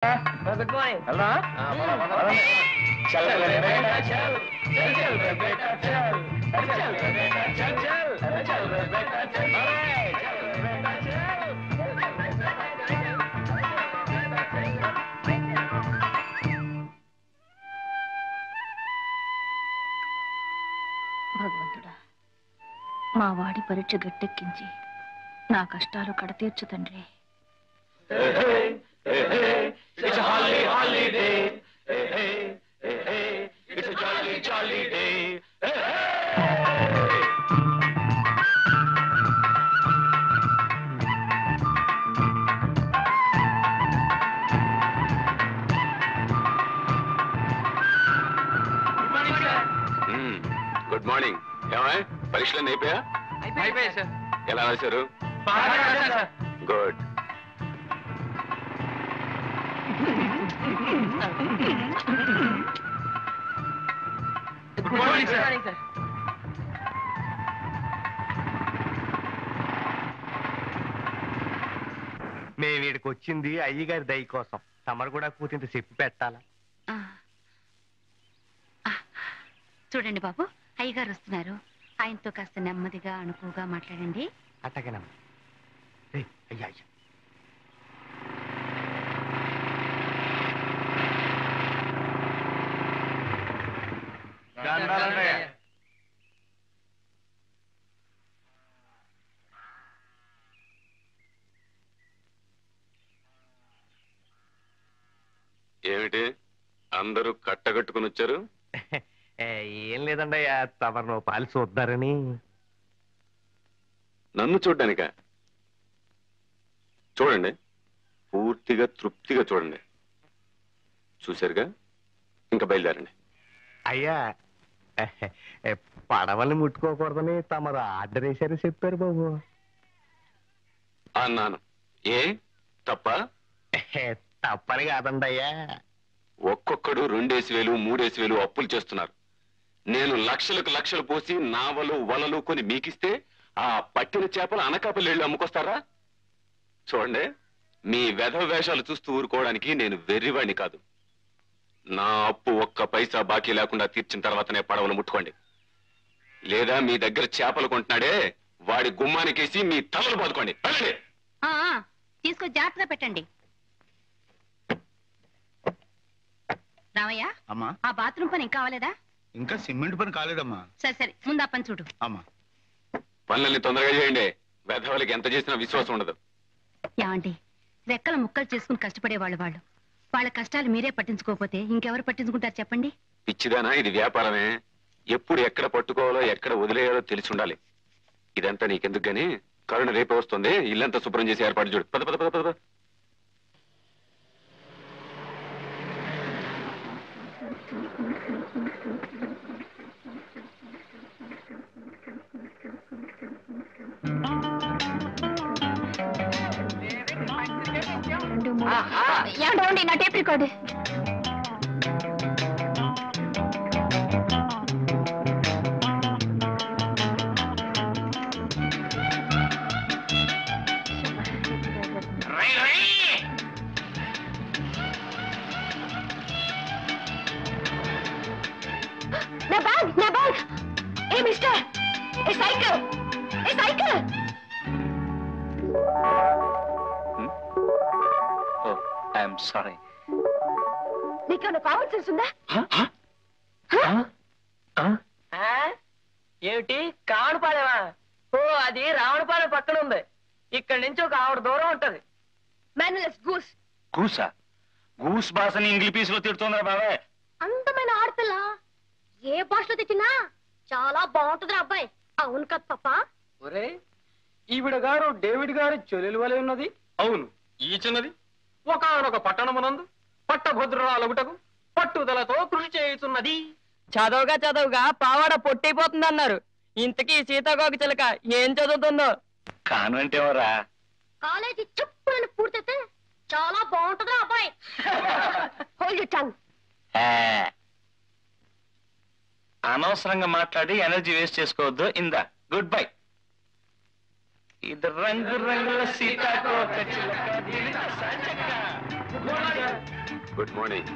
Good morning hello चल रे बेटा चल चल चल रे बेटा चल चल रे बेटा चल चल चल रे बेटा चल चल रे बेटा चल భగవంతుడా మా వాడి పరీక్ష గట్టెక్కించి నా కష్టాలు కడతీర్చు తండ్రి. It's a holly, holly day. Hey, hey, hey, hey. It's a jolly, jolly day. Hey, hey. Good morning. ఏమా పరీక్షలు అయిపోయా సార్. ఎలా రాశారు? గుడ్. Good morning sir. మేము వీడికి వచ్చింది అయ్యగారి దయ కోసం. తమరు కూడా కూతింత చెప్పి పెట్టాలా? చూడండి బాబు, అయ్యగారు వస్తున్నారు. ఆయనతో కాస్త నెమ్మదిగా అణుకుగా మాట్లాడండి. అట్టగనమ్మా. అయ్యా అయ్యా ఏమిటి అందరూ కట్టగట్టుకుని వచ్చారు? ఏం లేదండయ్యా, తమరు నువ్వు పాలు చూద్దారని. నన్ను చూడ్డానిక? చూడండి, పూర్తిగా తృప్తిగా చూడండి. చూశారుగా, ఇంకా బయలుదేరండి. అయ్యా, పడవల్ని ముట్టుకోకూడదని తమరు ఆర్డర్ వేశారు చెప్పారు బాబు. అన్నాను. ఏ తప్ప? తప్పని కాదండి అయ్యా. ఒక్కొక్కడు 2,000 3,000 అప్పులు చేస్తున్నారు. నేను లక్షలకు లక్షలు పోసి నావలు వలలు కొని మీకిస్తే ఆ పట్టిన చేపలు అనకాపల్లి వెళ్ళి అమ్ముకొస్తారా? చూడండి, మీ వెధవ వేషాలు చూస్తూ ఊరుకోవడానికి నేను వెర్రివాణ్ణి కాదు. నా అప్పు ఒక్క పైసా బాకీ లేకుండా తీర్చిన తర్వాతనే పడవలు ముట్టుకోండి. లేదా మీ దగ్గర చేపలు కొంటున్నాడే వాడి గుమ్మానికేసి మీ తలలు బాదుకోండి. తీసుకొని జాగ్రత్తగా పెట్టండి. రామయ్య, అమ్మా, ఆ బాత్రూమ్ పని ఇంకా కావాలేదా? ఇంకా సిమెంట్ పని కాలేదమ్మా. సరే సరే, ముందు ఆ పని చూడు. అమ్మా, పనులన్నీ తొందరగా చేయండి. వెధవలకి ఎంత చేసినా విశ్వాసం ఉండదు. ఏమండి, రెక్కల ముక్కలు చేసుకుని కష్టపడేవాళ్ళు వాళ్ళు. వాళ్ళ కష్టాలు మీరే పట్టించుకోకపోతే ఇంకెవరు పట్టించుకుంటారు చెప్పండి? పిచ్చిదానా, ఇది వ్యాపారమే. ఎప్పుడు ఎక్కడ పట్టుకోవాలో ఎక్కడ వదిలేయాలో తెలిసి ఉండాలి. ఇదంతా నీకెందుకు గాని, కరుణ రేపే వస్తుంది. ఇల్లంతా శుభ్రం చేసి ఏర్పాటు చూడు. పద పద పద పద. ఏమండి, నా టేప్ రికార్డు. నా బ్యాగ్, నా bag. A mister, A cycle, A cycle. I'm sorry. నీకేమైనా కామన్ సెన్స్ ఉందా? ఏమిటి కావడపాలేవా? ఓ, అది రావణపాలెం పక్కన ఉంది. ఇక్కడి నుంచి ఒక ఆవిడ దూరం ఉంటది. మేనలెస్ గూస్. గూసా? గూస్ భాషని ఇంగ్లీష్ పీస్ లో తిడుతుందా బాబాయ్? అందమైన ఆడపిల్ల ఏ భాషలో తెచ్చినా చాలా బాగుంటుంది అబ్బాయి. అవును కదా పాప? ఒరే, ఈవిడ గారు డేవిడ్ గారి చెల్లెలు వలె ఉన్నది. అవును, ఈ చిన్నది ఒకనొక పట్టణమునందు పట్టభద్రురాలగుటకు పట్టుదలతో కృషి చేయుతున్నది. చదవగా చదవగా పావాడ పొట్టైపోతుంది అన్నారు. ఇంతకీ సీతాకోక చిలక ఏం చదువుతుందో? కాను అంటే ఎవరా? కాలేజీ చెప్పులను పూర్తయితే చాలా బాగుంటుంది అబ్బాయి. Hold your tongue. అనవసరంగా మాట్లాడి ఎనర్జీ వేస్ట్ చేసుకోవద్దు. ఇందా, గుడ్ బై. ఇది రంగు రంగుల సీతాకోక చిలక. Good morning.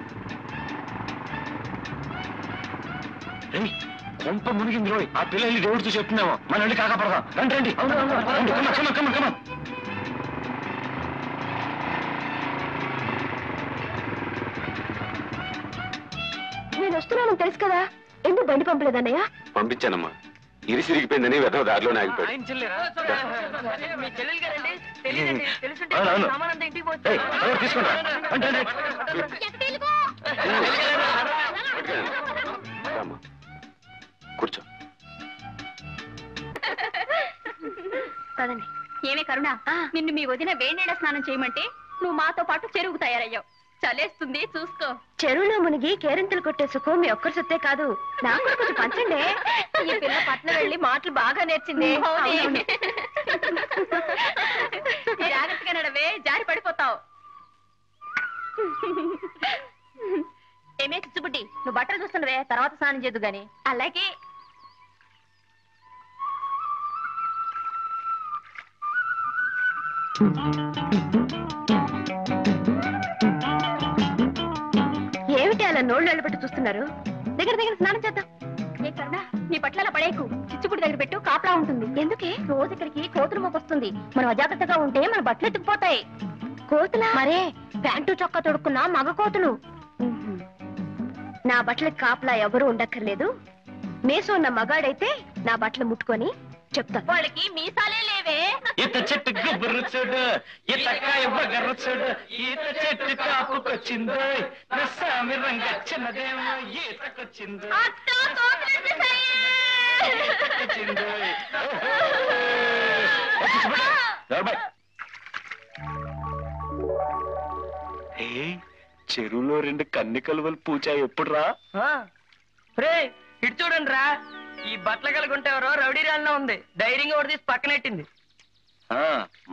కొంప మునిగింది రోయ్. ఆ పిల్లల్ని దేవుడితో చెప్తున్నామో మన వెళ్ళి కాకపడదాం. రండి రండి రండి, కమ్మ. నేను వస్తున్నానని తెలుసు కదా, ఎందుకు బండి పంపలేదన్నయ్య? పంపించానమ్మా. ఇరిసిరిగిపోయిందని వెధవ దారిలోనే ఆగిపోయాడు. తీసుకుంటా. రామ్మా, కూర్చో. కదండి. ఏమే కరుణ, నిన్ను మీ వదిన వేడినీళ్ళ స్నానం చేయమంటే నువ్వు మాతో పాటు చెరువుకు తయారయ్యావు. చలేస్తుంది చూసుకో. చెరువులో మునిగి కేరింతలు కొట్టే సుఖం మీ ఒక్కరి సొత్తే కాదు, నాకు కొంచెం పంచండి. ఈ పిల్ల పట్నం వెళ్ళి మాటలు బాగా నేర్చింది. జాగ్రత్తగా నడవే, జారి పడిపోతావు. ఏమే చిచ్చుబుడ్డి, నువ్వు బట్టలు చూస్తుండవే, తర్వాత స్నానం చేద్దు గాని. అలాగే. ఏమిటి అలా నోళ్ళు నిలబెట్టి చూస్తున్నారు? దగ్గర స్నానం చేద్దాం. ఏ కరుణ, నీ పట్ల అలా పడేకు. చిచ్చుబుడి దగ్గర పెట్టు, కాపలా ఉంటుంది. ఎందుకే? రోజు ఇక్కడికి కోతులు మోకొస్తుంది. మనం అజాగ్రత్తగా ఉంటే మన బట్టలు ఎత్తుకుపోతాయి. కోతులా? మరే, ప్యాంటు చొక్కా తొడుక్కున్న మగ కోతులు. నా బట్టలకి కాపలా ఎవరు ఉండక్కర్లేదు. మేసు ఉన్న మగాడైతే నా బట్టలు ముట్టుకొని చెప్తా. వాళ్ళకి మీసాలే లేవే. ఈత చెట్టు గుబ్బురు చూడు, ఈతకాయ బగర్రు చూడు, ఈత చెట్టు కాపుకొచ్చిందో, నస్సామి రంగచ్చినదేమో ఈతకొచ్చిందో. చెరువులో 2 కన్ని కలువలు పూచా ఎప్పుడు రా? ఇటు చూడండి రా, ఈ బట్టల కలుగుంటేవరో రౌడీ రాళ్ళలో ఉంది. ధైర్యంగా ఒకటి తీసి పక్కనెట్టింది.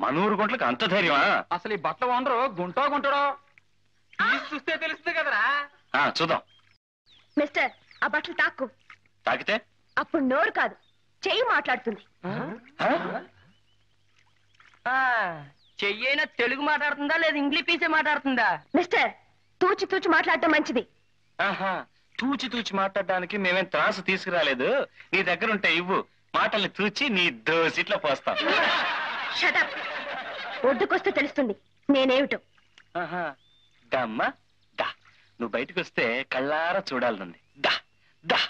మనూరు గుంట్లకు అంత ధైర్యమా? అసలు ఈ బట్టలు ఓనరు గుంటాడో చూస్తే తెలుస్తుంది కదరా. చూద్దాం. మిస్టర్, ఆ బట్టలు తాక్కు. తాకితే అప్పుడు నోరు కాదు, చెయ్యి మాట్లాడుతుంది. చెయ్యైనా తెలుగు మాట్లాడుతుందా లేదా ఇంగ్లీష్ పీసే మాట్లాడుతుందా? మిస్టర్, తూచి మాట్లాడటం మంచిది. తూచి మాట్లాడడానికి మేమేం త్రాసు తీసుకురాలేదు. నీ దగ్గర ఉంటే ఇవ్వు, మాటల్ని తూచి నీ దోసిట్లో పోస్తాం. షటప్. ఒడ్డుకొస్తే తెలుస్తుంది నేనేమిటో. దమ్మా దా, నువ్వు బయటకు వస్తే కళ్ళారా చూడాలనుంది. దా దా.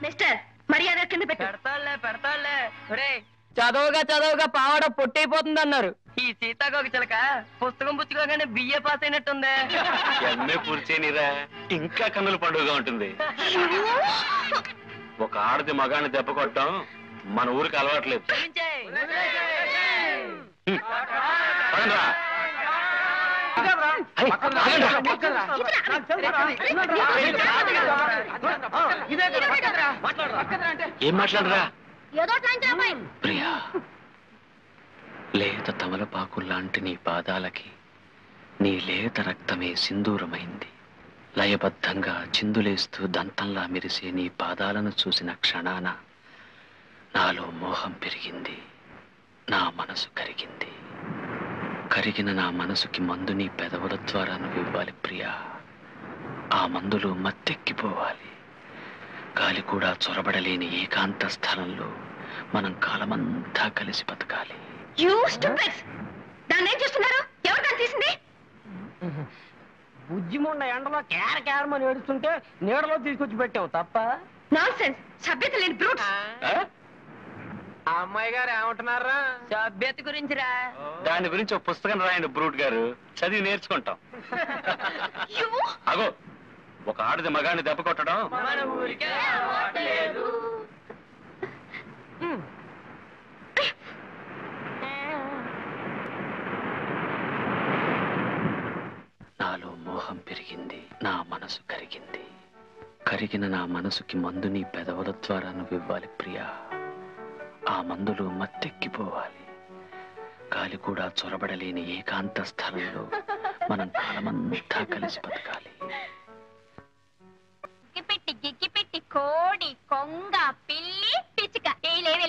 మిస్టర్, మర్యాద కింద పెట్టు. పెడతాళ్లే. చదవగా పావాడ పొట్టయిపోతుంది అన్నారు. ఈ సీతాకోక చిలక పుస్తకం పుచ్చుకోగానే బిఏ పాస్ అయినట్టుందే. ఎంఏ పూర్చేనిరా, ఇంకా కన్నుల పండుగగా ఉంటుంది. ఒక ఆడది మగాన్ని దెబ్బ కొట్టడం మన ఊరికి అలవాట్లేదు. ఏం మాట్లాడరా? ప్రియా, లేత తమలపాకుల్లాంటి నీ పాదాలకి నీ లేత రక్తమే సింధూరమైంది. లయబద్ధంగా చిందులేస్తూ దంతంలా మెరిసే నీ పాదాలను చూసిన క్షణాన నాలో మోహం పెరిగింది, నా మనసు కరిగింది. కరిగిన నా మనసుకి మందు నీ పెదవుల ద్వారా నువ్వు ఇవ్వాలి ప్రియా. ఆ మందులో మత్తెక్కిపోవాలి. గాలి కూడా చొరబడలేని ఏకాంత స్థలంలో మనం కాలమంతా కలిసి బతకాలి. దాన్ని ఏం చేస్తున్నారు? ఎవరు దాన్ని తీసింది? బుజ్జిముండ ఎండలో కేరమని ఏడుస్తుంటే నీడలో తీసుకొచ్చి పెట్టావు తప్ప. నాన్సెన్స్, సభ్యత లేని బ్రూట్స్. ఆ అమ్మాయి గారు ఏమంటున్నారా? సభ్యత గురించిరా. దాని గురించి ఒక పుస్తకం రాయండి బ్రూట్ గారు, చదివి నేర్చుకుంటాం. అగో, ఒక ఆడది మగాన్ని దెబ్బ కొట్టడం మన ఊరికే అలవాట్లేదు. నాలో మోహం పెరిగింది, నా మనసు కరిగింది. కరిగిన నా మనసుకి మందు నీ పెదవుల ద్వారా నువ్వు ఇవ్వాలి ప్రియా. ఆ మందులో మత్తెక్కిపోవాలి. గాలి కూడా చొరబడలేని ఏకాంత స్థలంలో మనం కాలమంతా కలిసి బతకాలి. గిప్పిట్టి కోడి కొంగ పిల్లి పిచ్చుక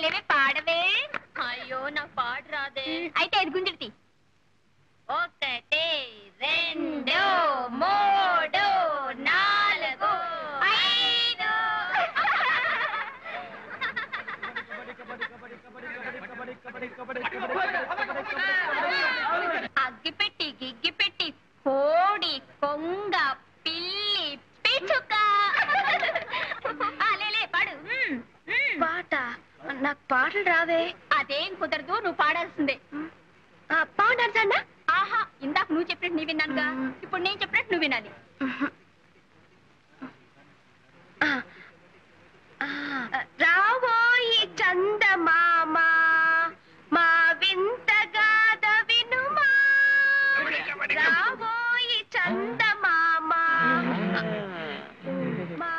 లేవే పాడవే. అయ్యో నాకు పాట రాదే. అయితే అది గుంజుడి. 1 2 3 4 5. అగ్గిపెట్టి గిగ్గిపెట్టి కోడి కొంగ పిల్లి పిచ్చుక. లేలే పాడు. పాట నాకు పాటలు రావే. అదేం కుదరదు, నువ్వు పాడాల్సిందే. పాడాల్సా? ఆహా, ఇందాక నువ్వు చెప్పినట్టు నీ విన్నానుగా, ఇప్పుడు నేను చెప్పినట్టు నువ్వు వినాలి. రావోయి చందమామ మా వింత గాథ వినుమా. రావోయి చందమామ మా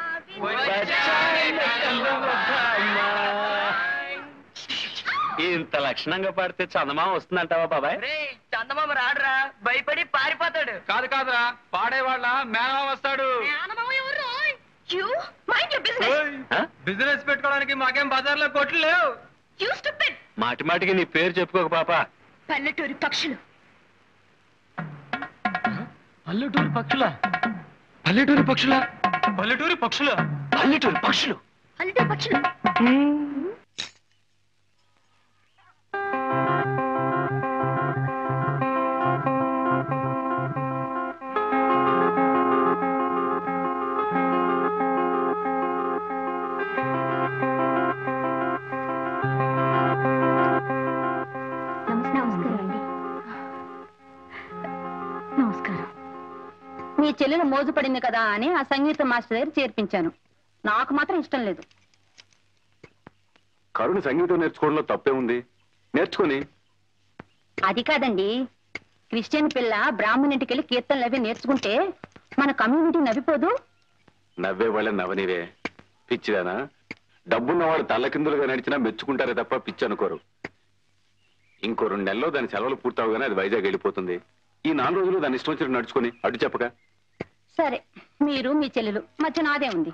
ఇంత లక్షణంగా పాడితే చందమామ వస్తుందంటావా బాబాయ్? చందమామ రాడురా, భయపడి పారిపోతాడు. కాదు కాదురా, పాడేవాళ్ళ మేనమా వస్తాడు. బిజినెస్ పెట్టుకోవడానికి మాకేం బజార్లో కొట్లు లేవు. మాటి మాటికి నీ పేరు చెప్పుకోక పాప. పల్లెటూరి పక్షులు. పల్లెటూరు పక్షుల పల్లెటూరు పక్షుల పల్లెటూరు పక్షుల పల్లెటూరి పక్షులు. పల్లెటూరి పక్షులు. మీ చెల్లెలు మోజుపడింది కదా అని ఆ సంగీత మాస్టర్ దగ్గర చేర్పించాను. నాకు మాత్రం ఇష్టం లేదు. కరుణ సంగీతం నేర్చుకోవడంలో తప్పే ఉంది, నేర్చుకొని. అది కాదండి, క్రిస్టియన్ పిల్ల బ్రాహ్మణింటికి వెళ్ళి కీర్తనలు అవి నేర్చుకుంటే మన కమ్యూనిటీ నవ్విపోదు. నవ్వే వాళ్ళ నవనివే పిచ్చిదానా. డబ్బున్నవాడు తల్లకిందులుగా నడిచినా మెచ్చుకుంటారే తప్ప పిచ్చి అనుకోరు. ఇంకో 2 నెలల్లో దాని సెలవులు పూర్తవగానే అది వైజాగ్ వెళ్ళిపోతుంది. ఈ 4 రోజులు దాని ఇష్టం వచ్చినట్టు నడుచుకొని అడ్డు చెప్పక. సరే, మీరు మీ చెల్లెలు మధ్య నాదే ఉంది.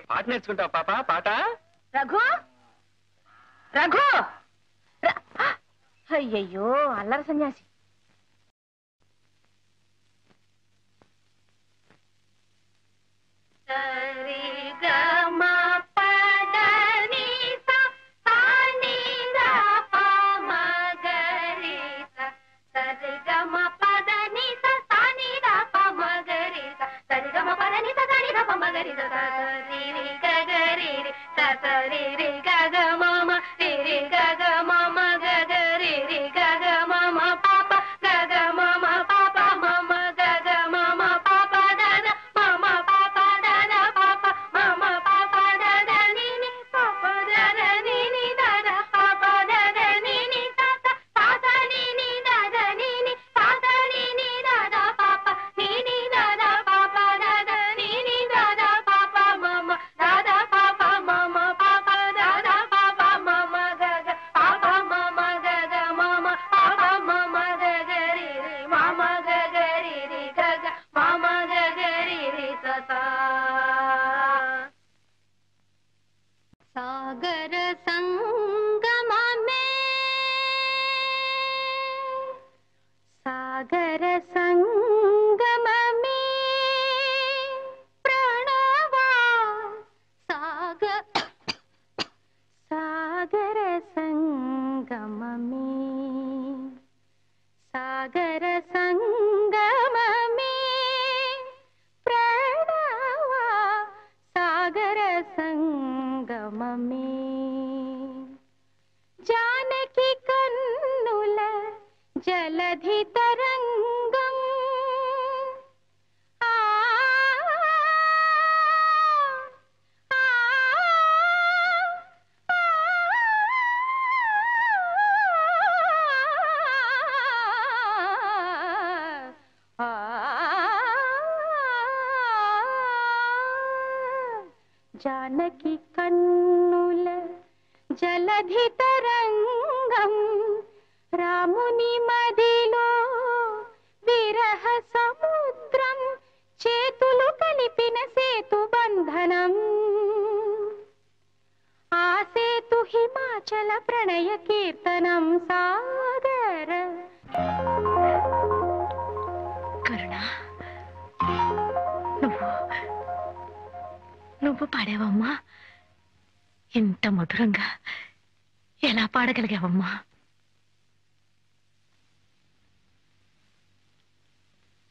పాట నేర్చుకుంటావు పాప? పాట. రఘు, రఘు, అయ్యయ్యో అల్లరి సన్యాసి. జలధి తరంగం జానకి కన్నుల జలధి తరంగం రాముని మదిలో విరహ సముద్రం చేతులు కలిపిన సేతు బంధనం ఆ సేతు హిమాచల ప్రణయ కీర్తనం సాగర కరుణ నువ్వు పాడావమ్మా ఇంత మధురంగా ఎలా పాడగలిగావమ్మా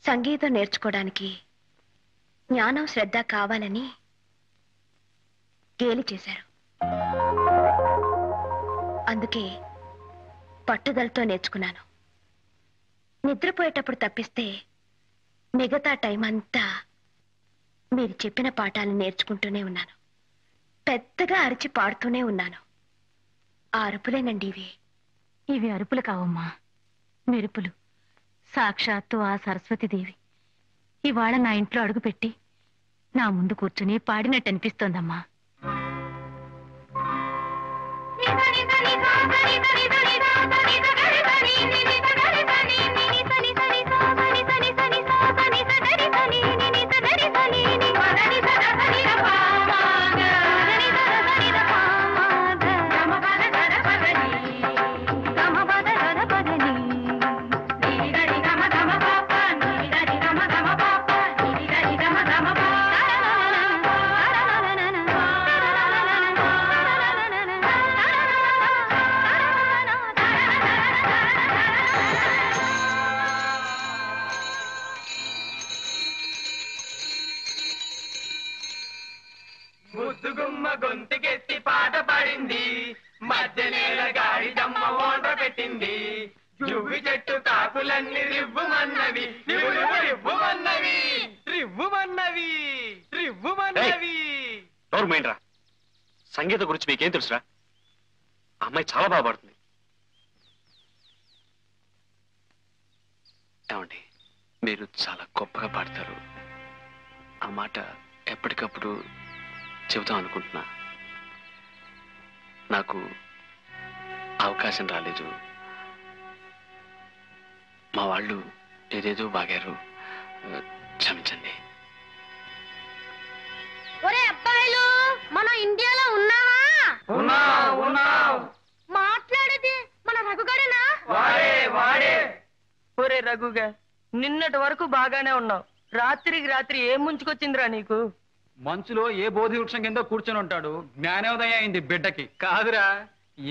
సంగీతం నేర్చుకోవడానికి జ్ఞానం శ్రద్ధ కావాలని గేలి చేశారు అందుకే పట్టుదలతో నేర్చుకున్నాను నిద్రపోయేటప్పుడు తప్పిస్తే మిగతా టైం అంతా మీరు చెప్పిన పాఠాలను నేర్చుకుంటూనే ఉన్నాను పెద్దగా అరిచి పాడుతూనే ఉన్నాను ఆ అరుపులేనండి ఇవి అరుపులు కావమ్మా మెరుపులు సాక్షాత్తు ఆ సరస్వతీదేవి ఇవాళ నా ఇంట్లో అడుగుపెట్టి నా ముందు కూర్చుని పాడినట్టు అనిపిస్తోందమ్మా ముద్దుగుమ్మ గొంతుకెత్తి పాట పాడింది మధ్యనేల గాడి దమ్మ ఓంట పెట్టింది జువ్వి చెట్టు కాకులన్నీ రివ్వుమన్నవి రివ్వుమన్నవి రివ్వుమన్నవి రివ్వుమన్నవి రా సంగీతం గురించి మీకేం తెలుసురా అమ్మాయి చాలా బాగా పాడుతుంది ఏమండి మీరు చాలా గొప్పగా పాడతారు ఆ మాట ఎప్పటికప్పుడు చెబుతాం అనుకుంటున్నా నాకు అవకాశం రాలేదు మా వాళ్ళు ఏదేదో బాగారు క్షమించండి ఒరే అబ్బాయిలు మన ఇండియాలో ఉన్నావా మాట్లాడేది మన రఘుగారేనా వాడే ఒరే రఘుగా నిన్నటి వరకు బాగానే ఉన్నావు రాత్రికి రాత్రి ఏం ముంచుకొచ్చిందిరా నీకు మంచులో ఏ బోధి వృక్షం కింద కూర్చొని ఉంటాడు జ్ఞానోదయం అయింది బిడ్డకి కాదురా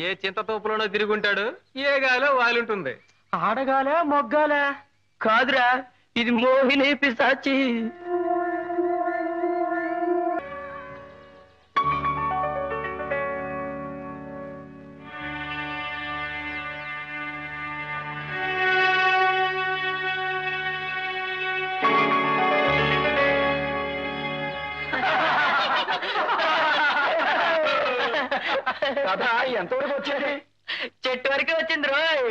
ఏ చింతతోపులోనో తిరుగుంటాడు ఏ గాలో వాలుంటుంది ఆడగాలే మొగ్గాలే కాదురా ఇది మోహిని పిశాచి కథ ఎంతవరకు వచ్చేది చెట్టు వరకే వచ్చింది రోయ్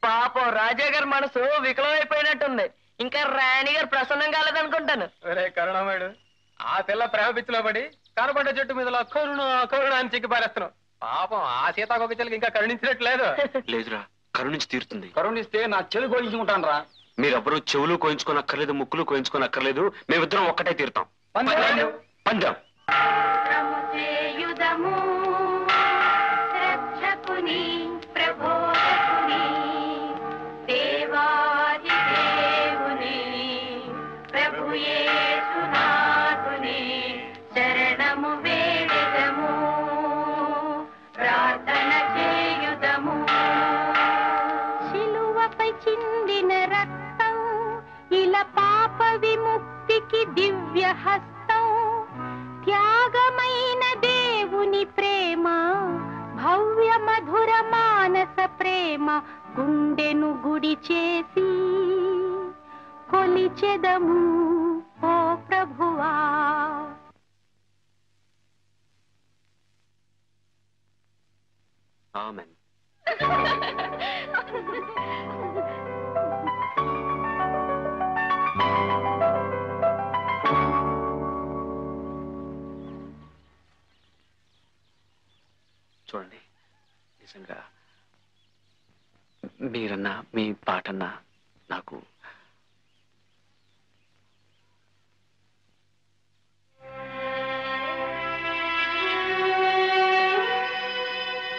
పాపం రాజా గారి మనసు వికలమైపోయినట్టుంది ఇంకా రాణి గారు ప్రసన్నం కాలేదనుకుంటాను కరుణామయుడు ఆ పిల్ల ప్రేమ పిచ్చిలో పడి కనపడ్డ చెట్టు మీద కరుణ అని చిక్కి పారేస్తున్నావు పాపం ఆ సీతాకొక చెల్లికి ఇంకా కరుణించినట్లేదు లేదురా కరుణించి తీరుతుంది కరుణిస్తే నా చెల్లి కోయించుకుంటాను రా మీరెవ్వరూ చెవులు కోయించుకోనక్కర్లేదు ముక్కులు కోయించుకోనక్కర్లేదు మేమిద్దరం ఒక్కటే తీరుతాం పందెం రక్షకుని ప్రబోధకుని దేవాది దేవుని ప్రభు యేసునాథుని శరణము వేడెదము ప్రార్థన చేయుదము శిలువపై చిందిన రక్తం ఇలా పాప విముక్తికి దివ్య హస్తం త్యాగమైన దేవుని ప్రేమ భవ్య మధుర మానస ప్రేమ గుండెను గుడి చేసి కొలిచెదము ఓ ప్రభువా. ఆమెన్. చూడండి, నిజంగా మీరన్నా మీ పాటన్నా నాకు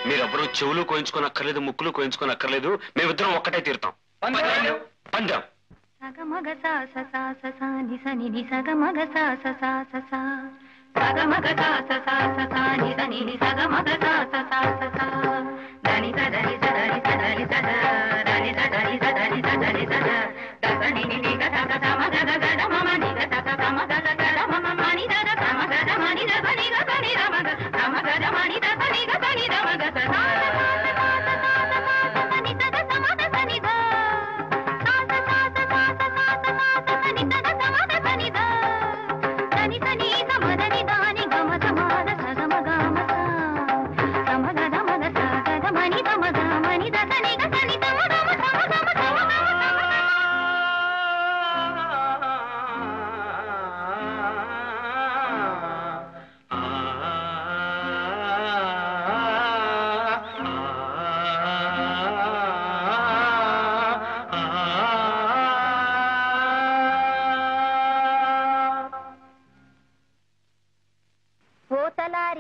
మీరెవ్వరూ చెవులు కోయించుకోనక్కర్లేదు, ముక్కులు కోయించుకోనక్కర్లేదు. మేమిద్దరం ఒక్కటే తీరుతాం. పందెం. సగమగ సాస సాస సాని సని ని సగమగ సాస సాస సా సగమగ సాస సాస సాని సని ని సగమగ సాస సాస సా దని సదని సదని సదని సద దని సదని సదని సదని సద దదని ని ని గ సగ సమగ గ గ మమ ని గ సగ సమగ గ గ మమ మని ద గ సమగ ద మని ద సని గ సని ద మగ సమగ ద మని ద సని గ సని ద మగ స సా సని సద సమగ సని ద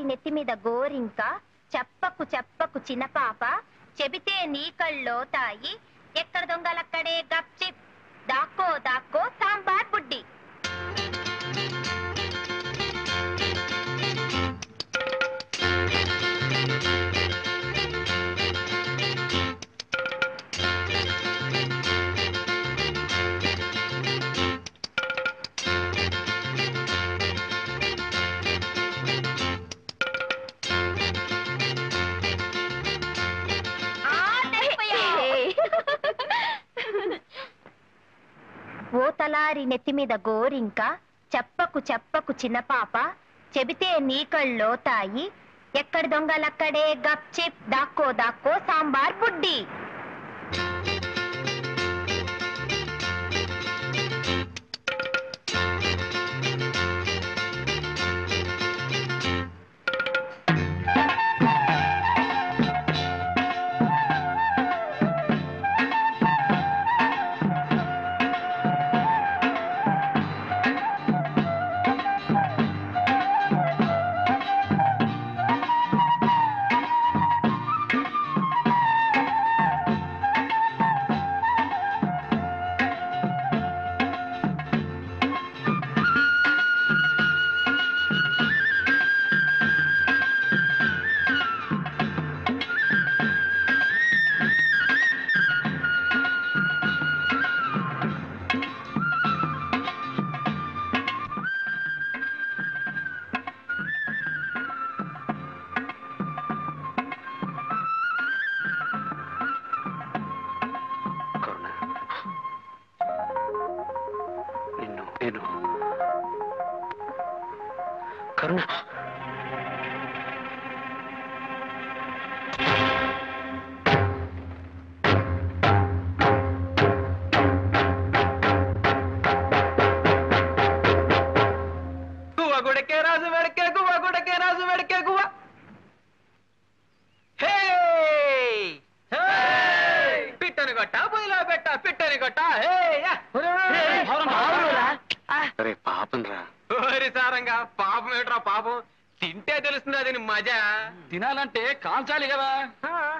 నెత్తి మీద గోరింక చెప్పకు చెప్పకు చిన్న పాప చెబితే నీ కళ్ళో తాయి ఎక్కడ దొంగలక్కడే గప్చిప్ దాక్కో దాక్కో సాంబార్ బుడ్డి. ఓతలారి నెత్తి మీద గోరింక చెప్పకు చెప్పకు చిన్న పాప చెబితే నీ కళ్ళో తాయి ఎక్కడి దొంగలక్కడే గప్చిప్ దాక్కో దాక్కో సాంబార్ బుడ్డి. కరుణ గువ్వ గుడకే రాజు వెడకే గువ్వ గుడకే రాజు వెడకే గువ్వ. పిట్టని కొట్ట పొయ్యిలో పెట్ట పిట్టని కొట్ట. పాపం రా సారంగా పాపం ఏట్రా పాపం. తింటే తెలుస్తుంది అది మజా. తినాలంటే కాల్చాలి కదా.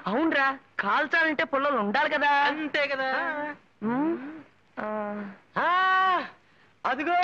అవునరా, కాల్చాలంటే పుల్లలు ఉండాలి కదా. అంతే కదా. అదిగో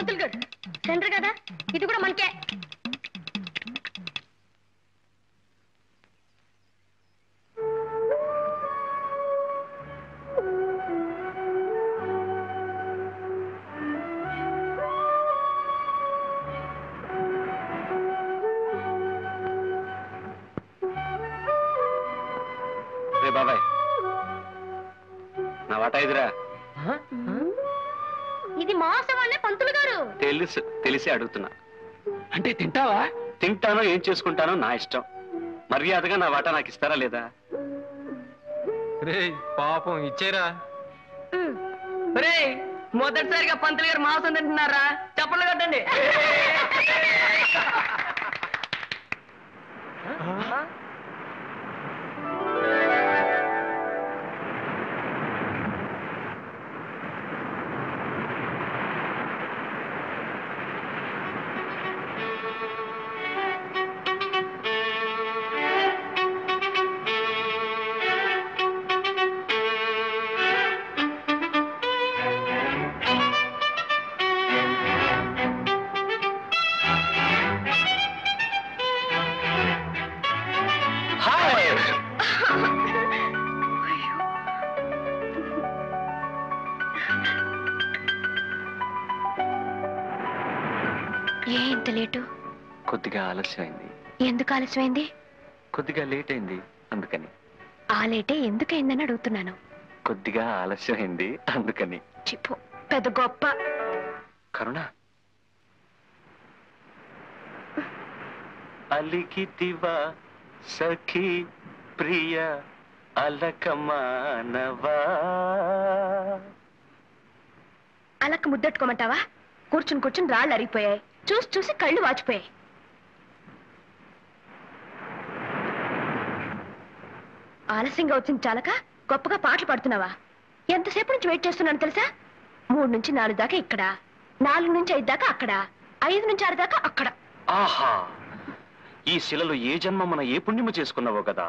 పంతులు గారు సెంటర్ కదా, ఇది కూడా మనకే. రే బాబాయ్, నా వాటా ఇదిరా. ఇది మోసం వాళ్ళే పంతులు గారు. తెలిసి అడుగుతున్నా. అంటే తింటావా? తింటానో ఏం చేసుకుంటానో నా ఇష్టం. మర్యాదగా నా వాటా నాకు ఇస్తారా లేదా? రే పాపం ఇచ్చేరా. రే మొదటిసారిగా పంతులు గారు మాంసం తింటున్నారా? చప్పట్లు కట్టండి. ఏ ఇంత లేటు? కొద్దిగా ఆలస్యమైంది. ఎందుకు ఆలస్యమైంది? కొద్దిగా లేట్ అయింది అందుకని. ఆ లేటే ఎందుకైందని అడుగుతున్నాను. కొద్దిగా ఆలస్యమైంది అందుకని. చిప్పు పెద్ద గొప్ప. కరుణ, అలికితివా సఖీ ప్రియ అలకమానవా. అలక్క ముద్దెట్టుకోమంటావా? కూర్చుని కూర్చుని రాళ్ళు అరిగిపోయాయి, చూసి చూసి కళ్ళు వాచిపోయాయి. ఆలస్యంగా వచ్చింది చాలక గొప్పగా పాటలు పాడుతున్నావా? ఎంతసేపు నుంచి వెయిట్ చేస్తున్నాను తెలుసా? 3 నుంచి 4 దాకా ఇక్కడ, 4 నుంచి 5 దాకా అక్కడ, 5 నుంచి 6 దాకా అక్కడ. ఆహా, ఈ శిలలో ఏ జన్మ మన ఏ పుణ్యము చేసుకున్నావో కదా.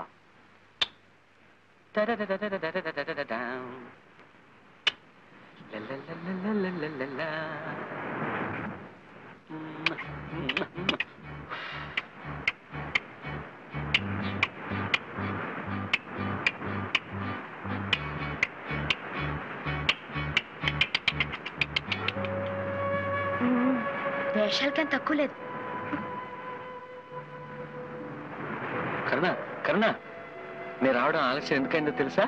వేషాలకేం తక్కువ లేదు. కరుణ, కరుణ, నేను రావడం ఆలస్యం ఎందుకైందో తెలుసా?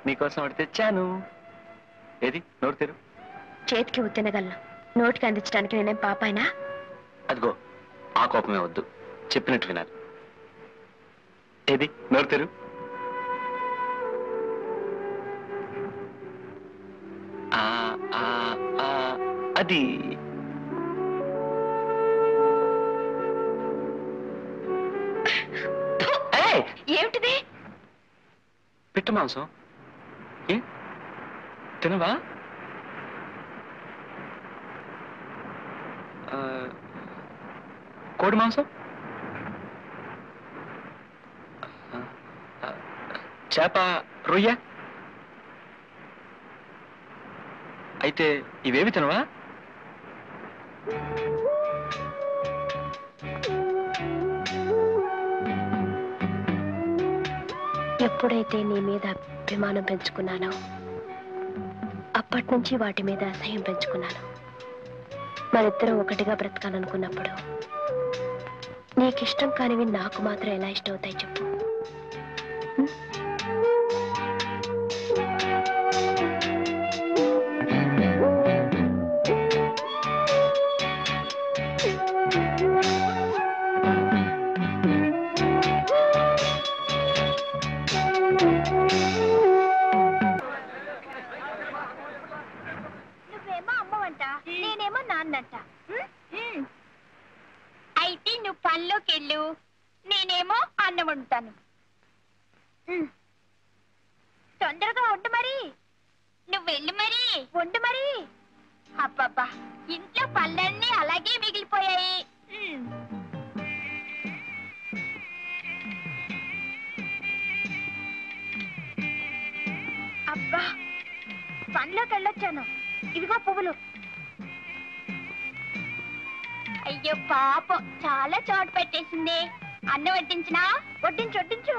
నీకోసం అడిగి తెచ్చాను. ఏది నోరు తెరు. చేతికి ఉత్తినగలను, నోటికి అందించడానికి నేనేం పాపాయినా? అదిగో ఆ కోపమే వద్దు, చెప్పినట్టు వినాలి. ఏది నోరు తెరు. అది ఏమిటిది? పిట్ట మాంసం. ఏ తినవా? కోడి మాంసం, చేప, రొయ్య. అయితే ఇవేమి తినవా? ఎప్పుడైతే నీ మీద అభిమానం పెంచుకున్నానో అప్పటి నుంచి వాటి మీద అసహ్యం పెంచుకున్నాను. మరిద్దరం ఒకటిగా బ్రతకాలనుకున్నప్పుడు నీకిష్టం కానివి నాకు మాత్రం ఎలా ఇష్టం అవుతాయి చెప్పు? నువ్వేమో అమ్మవంట, నేనేమో నాన్నంట. అయితే నువ్వు పనిలోకి వెళ్ళు, నేనేమో అన్నం వండుతాను. తొందరగా వండు మరి. నువ్వు వెళ్ళు మరి, వండు మరి. అబ్బబ్బా, ఇంట్లో పళ్ళన్నీ అలాగే మిగిలిపోయాయి. అబ్బా, పనిలోకి వెళ్ళొచ్చాను. ఇదిగో పువ్వులు. అయ్యో పాపం చాలా చోటు పెట్టేసింది. అన్నం వడ్డించినా? వడ్డించు వడ్డించు.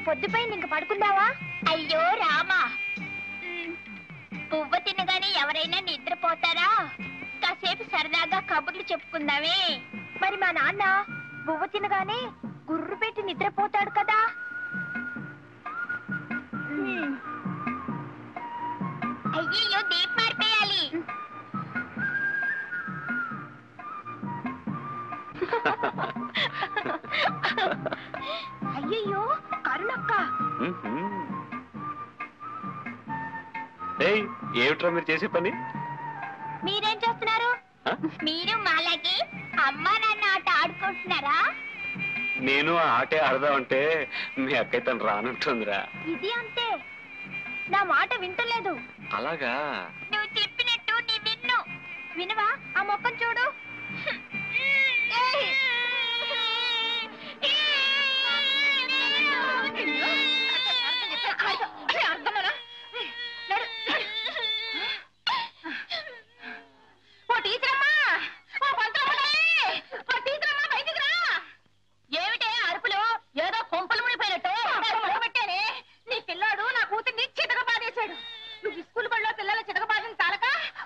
పొద్దుపోయింది, ఇంక పడుకుందావా? అయ్యో రామా, పువ్వు తినగానే ఎవరైనా నిద్రపోతారా? కాసేపు సరదాగా కబుర్లు చెప్పుకుందామే. మరి మా నాన్న పువ్వు తినగానే గుర్రు పెట్టి నిద్రపోతాడు కదా. అయ్యో దీప్ మారిపోయాలి. అయ్యయ్యో కరుణక్క. ఏమిట్రా మీరు చేసే పని? మీరేం చేస్తున్నారు? మీరు మాలాగే అమ్మా నాన్న ఆట ఆడుకుంటున్నారా? నేను ఆ ఆటే ఆడదామంటే మీ అక్కయ్య తను రానంటుందిరా. ఇది అంతే, నా మాట వింటలేదు. అలాగా? నువ్వు చెప్పినట్టు నీ విన్ను. వినవా? ఆ మొక్కను చూడు. ఏమిటే అరుపులు? ఏదో కొంపలు మునిపోయినట్టు పెట్టానే. నీ పిల్లాడు నా కూతుర్ని చితకబాదేశాడు. నువ్వు స్కూల్ బడిలో పిల్లల చితకబాదిన చాలక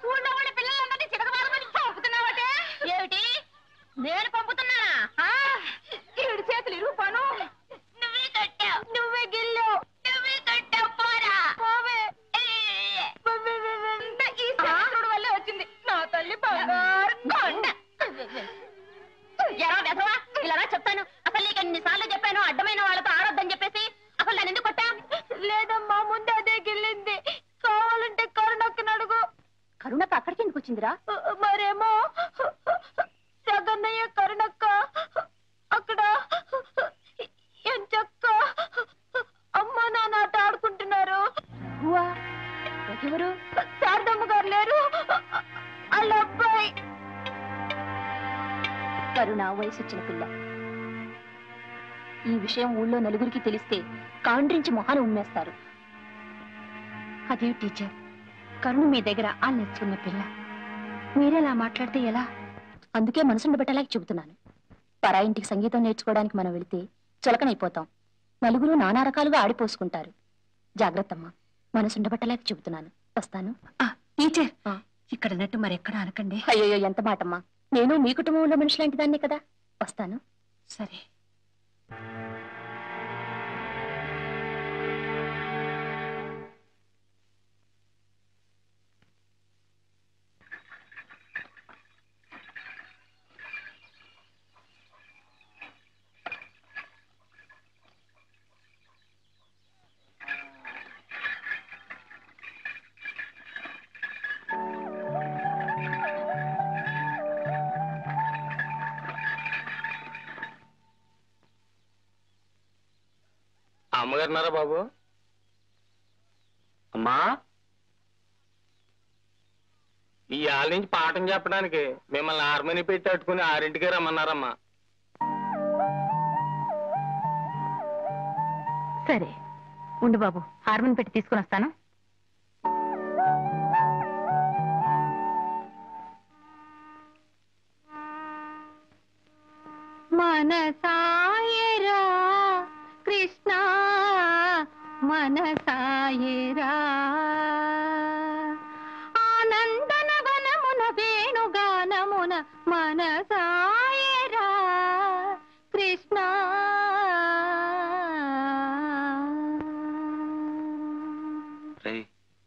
ఊళ్ళో వాళ్ళ పిల్లలందరినీ చితకబాదమని పంపుతున్నావటే. ఏమిటి? నేను పంపుతున్నానా? ఏడు చేతులు ఇరుగుపాను. నువ్వే కట్టావు, నువ్వే గిల్లావు, నువ్వే కట్టావు. పోరా పోవే. ఈ శాస్త్రుడు వల్లే వచ్చింది నా తల్లి బంగారు కొండ. ఎలా వెధవా? ఇలా చెప్తాను. అసలు నీకు ఎన్నిసార్లు చెప్పాను అడ్డమైన వాళ్ళతో ఆడొద్దని చెప్పేసి. అసలు దాన్ని ఎందుకు కొట్టా? లేదమ్మా, ముందు అదే గిల్లింది. కావాలంటే కరుణక్కని అడుగు. కరుణక్క అక్కడికి ఎందుకు వచ్చిందిరా? మరేమో జగన్నయ్య కరుణక్క అక్కడ ఎంచక్క అమ్మ నాన్న ఆట ఆడుకుంటున్నారు. ఎవరు? శారదమ్మ గారు లేరు, వాళ్ళ అబ్బాయి. కరుణ వయసు వచ్చిన పిల్ల. ఈ విషయం ఊళ్ళో నలుగురికి తెలిస్తే కాండ్రించి మొహాన్ని ఉమ్మేస్తారు. అదే టీచర్, కరుణ మీ దగ్గర ఆ నేర్చుకున్న పిల్ల. మీరేలా మాట్లాడితే ఎలా? అందుకే మనసుండ పెట్టలాగా చెబుతున్నాను. పరా ఇంటికి సంగీతం నేర్చుకోవడానికి మనం వెళితే చులకనైపోతాం. నలుగురు నానా రకాలుగా ఆడిపోసుకుంటారు. జాగ్రత్తమ్మా, మనసుండ పెట్టలేక చెబుతున్నాను. వస్తాను. టీచర్, ఇక్కడ అన్నట్టు మరెక్కడ అనకండి. అయ్యో ఎంత మాటమ్మా, నేను మీ కుటుంబంలో మనిషి లాంటి దాన్నే కదా. వస్తాను. సరే. అమ్మగారున్నారా బాబు? అమ్మా, ఈ ఆళ్ళ నుంచి పాఠం చెప్పడానికి మిమ్మల్ని హార్మోని పెట్టి అట్టుకుని 6ంటికే రమ్మన్నారమ్మా. సరే ఉండు బాబు, హార్మోన్ పెట్టి తీసుకుని వస్తాను. మనసాయరా కృష్ణ మనసాయరా, ఆనందన వనమున వేణుగానమున మనసాయరా కృష్ణ.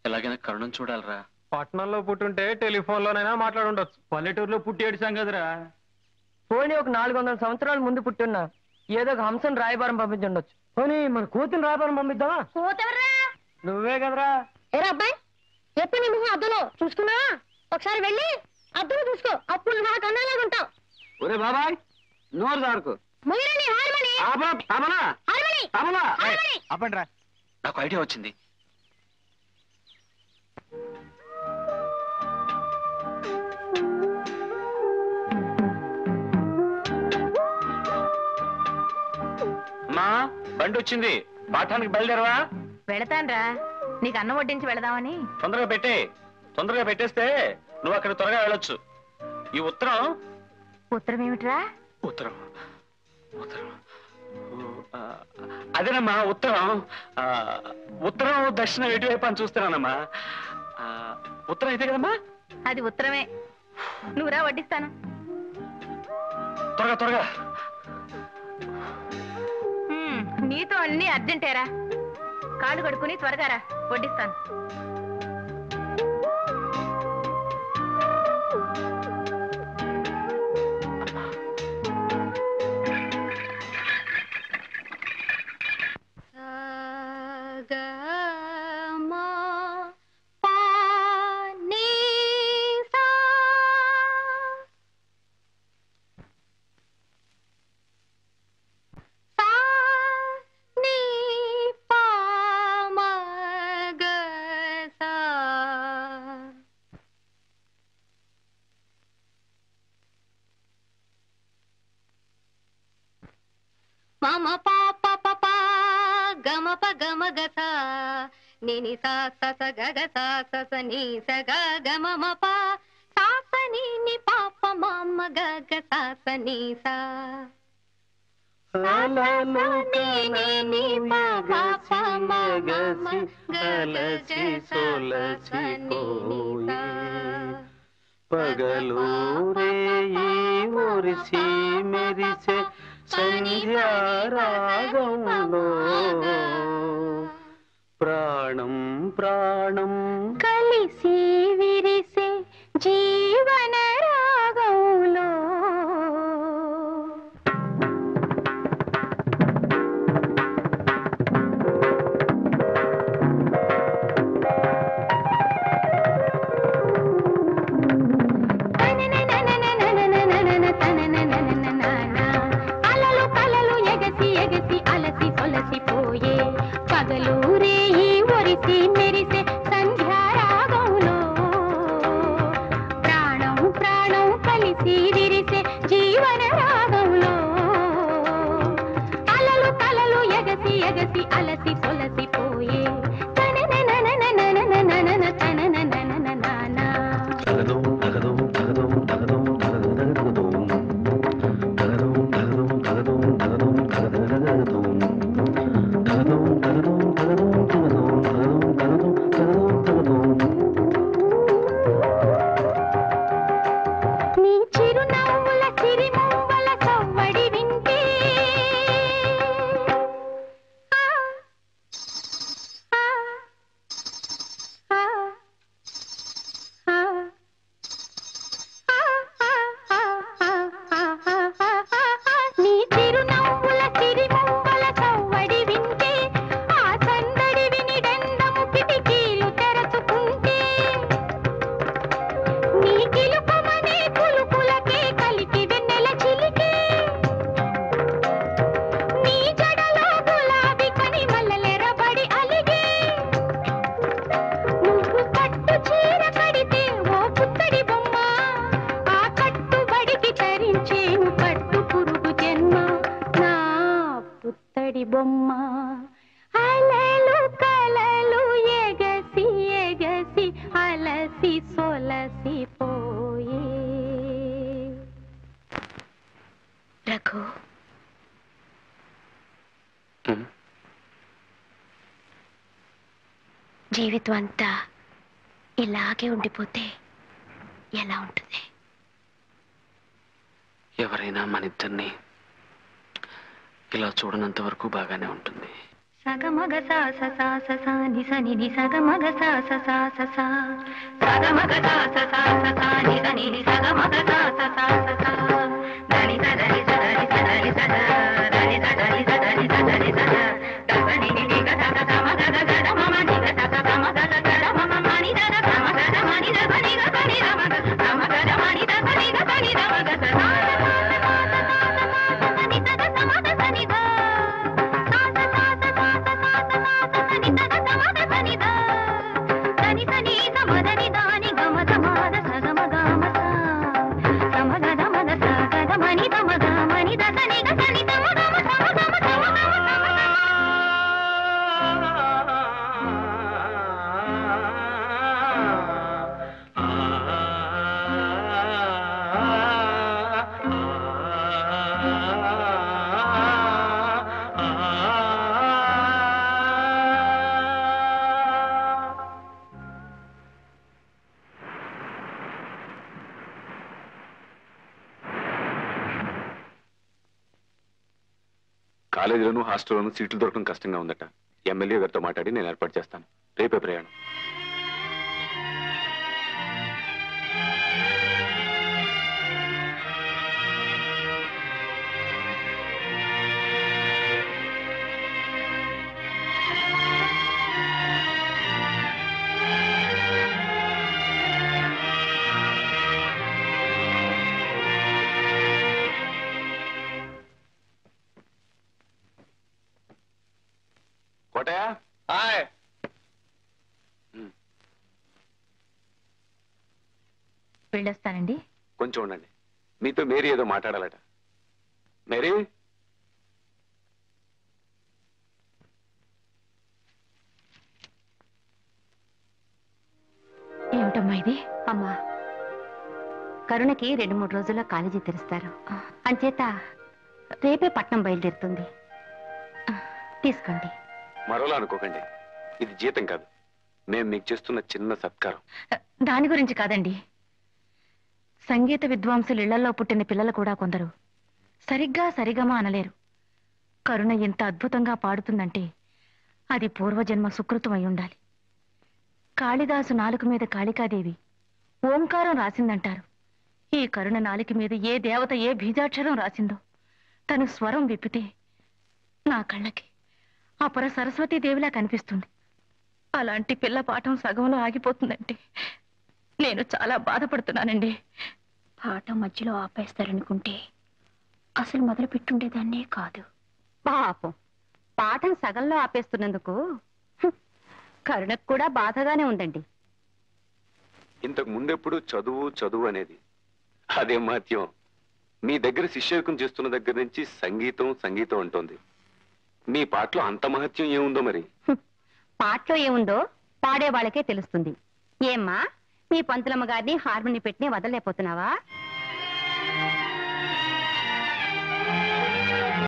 ఎలాగైనా కరుణం చూడాలరా. పట్టణంలో పుట్టుంటే టెలిఫోన్లోనైనా మాట్లాడుండొచ్చు. పల్లెటూరులో పుట్టి ఏడిచాం కదరా. పోనీ ఒక 400 సంవత్సరాల ముందు పుట్టున్నా ఏదో ఒక హంసను రాయబారం పంపించుండొచ్చు. పోనీ మన కూతురు రాయబారం పంపిద్దామా? కూతుర్రా నువ్వే కదరా. ఏరా అబ్బాయి, ఎప్పుడు నీ మొహం అద్దంలో చూసుకున్నా? ఒకసారి వెళ్ళి అద్దం చూసుకో, అప్పుడు నాకు అన్నలాగా ఉంటావు. ఒరే బాబాయ్, నోరు దారుకు. మొయ్యరండి హార్మోని. అప్పండ్రా. నాకు ఐడియా వచ్చింది. అమ్మా, బండి వచ్చింది. పాఠానికి బయలుదేరవా? వెళతాన్రా, నీకు అన్నం వడ్డించి వెళదామని. తొందరగా పెట్టేస్తే నువ్వు అక్కడ త్వరగా వెళ్ళొచ్చు. ఈ ఉత్తరం. ఉత్తరం ఏమిట్రా? ఉత్తరం అదేనమ్మా ఉత్తరం దక్షిణం ఎటువైపు అని చూస్తున్నానమ్మా. ఉత్తరం అయితే కదమ్మా? అది ఉత్తరమే. నువ్వురా, వడ్డిస్తాను. త్వరగా నీతో అన్ని అర్జెంటేరా. కాళ్ళు కడుక్కుని త్వరగా రా, వడ్డిస్తాను. మమ పాప పప గమ ప గమ గస నిని సా స గగ సా స ని స గ గ మమ ప సా స ని ని పాప మమ గగ సా స ని సా ని పా పా ప మమ గలసి సోలసి పోయే పగలు రేయి మురిసి మెరిసే సంధ్యారాగంలో ప్రాణం కలిసి విరిసే జీవన రాగంలో మెరిసే సంధ్యారాగంలో ప్రాణం కలిసి విరిసే జీవన రాగంలో అలలు కలలు ఎగసి అలసి సొలసిపోయే బొమ్మ అలలు కలలు ఎగసి అలసి సొలసిపోయే రఘు జీవితం అంతా ఇలాగే ఉండిపోతే ఎలా ఉంటుంది? ఎవరైనా మన ఇద్దరిని ఇలా చూడనంత వరకు బాగానే ఉంటుంది. సగమగ సా స సా స సా ని స ని ని సగమగ సా స సా స సా సగమగ సా స సా స సా ని స ని ని సగమగ సా స సా స సా దని స దని స దని స దని స దని స దని స దని స దని స ద స ని ని ని గ స స మ గ గ ద మ మ ని గ స స మ గ స గ ద మ మ మ ని ద ద మ గ ద మ ని ద స ని గ స ని ద మ గ మ గ ద మ ని ద స ని గ స ని ద మ గ స సా సగ కాలేజీలోనూ హాస్టల్లోనూ సీట్లు దొరకడం కష్టంగా ఉందట. ఎమ్మెల్యే గారితో మాట్లాడి నేను ఏర్పాటు చేస్తాను. రేపే ప్రయాణం. కోటయ్య, హాయ్. వెళ్ళొస్తానండి. కొంచెం ఉండండి. మీతో మేరీ ఏదో మాట్లాడాలట. మేరీ, ఏమిటమ్మా ఇది? అమ్మా, కరుణకి 2-3 రోజుల్లో కాలేజీ తెరుస్తారు. అంచేత రేపే పట్నం బయలుదేరుతుంది. తీసుకోండి. మరోలా అనుకోకండి. ఇది జీతం కాదు, మేము మీకు చేస్తున్న చిన్న సత్కారం. దాని గురించి కాదండి. సంగీత విద్వాంసులు ఇళ్లలో పుట్టిన పిల్లలు కూడా కొందరు సరిగ్గా సరిగమా అనలేరు. కరుణ ఎంత అద్భుతంగా పాడుతుందంటే అది పూర్వజన్మ సుకృతం అయి ఉండాలి. కాళిదాసు నాలుక మీద కాళికాదేవి ఓంకారం రాసిందంటారు. ఈ కరుణ నాలుక మీద ఏ దేవత ఏ బీజాక్షరం రాసిందో తను స్వరం విప్పితే నా కళ్ళకి అపర సరస్వతీదేవిలా కనిపిస్తుంది. అలాంటి పిల్ల పాఠం సగంలో ఆగిపోతుందంటే నేను చాలా బాధపడుతున్నానండి. పాఠం మధ్యలో ఆపేస్తారనుకుంటే అసలు మొదలు పెట్టుండేదాన్నే కాదు. పాపం, పాఠం సగంలో ఆపేస్తున్నందుకు కరుణకు కూడా బాధగానే ఉందండి. ఇంతకు ముందెప్పుడు చదువు చదువు అనేది. అదే మహత్యం. మీ దగ్గర శిష్యకం చేస్తున్న దగ్గర నుంచి సంగీతం సంగీతం అంటోంది. మీ పాటలో అంత మహత్యం ఏముందో మరి? పాటలో ఏముందో పాడే వాళ్ళకే తెలుస్తుంది. ఏమ్మా, మీ పంతులమ్మ గారిని హార్మోని పెట్టినే వదలలేకపోతున్నావా?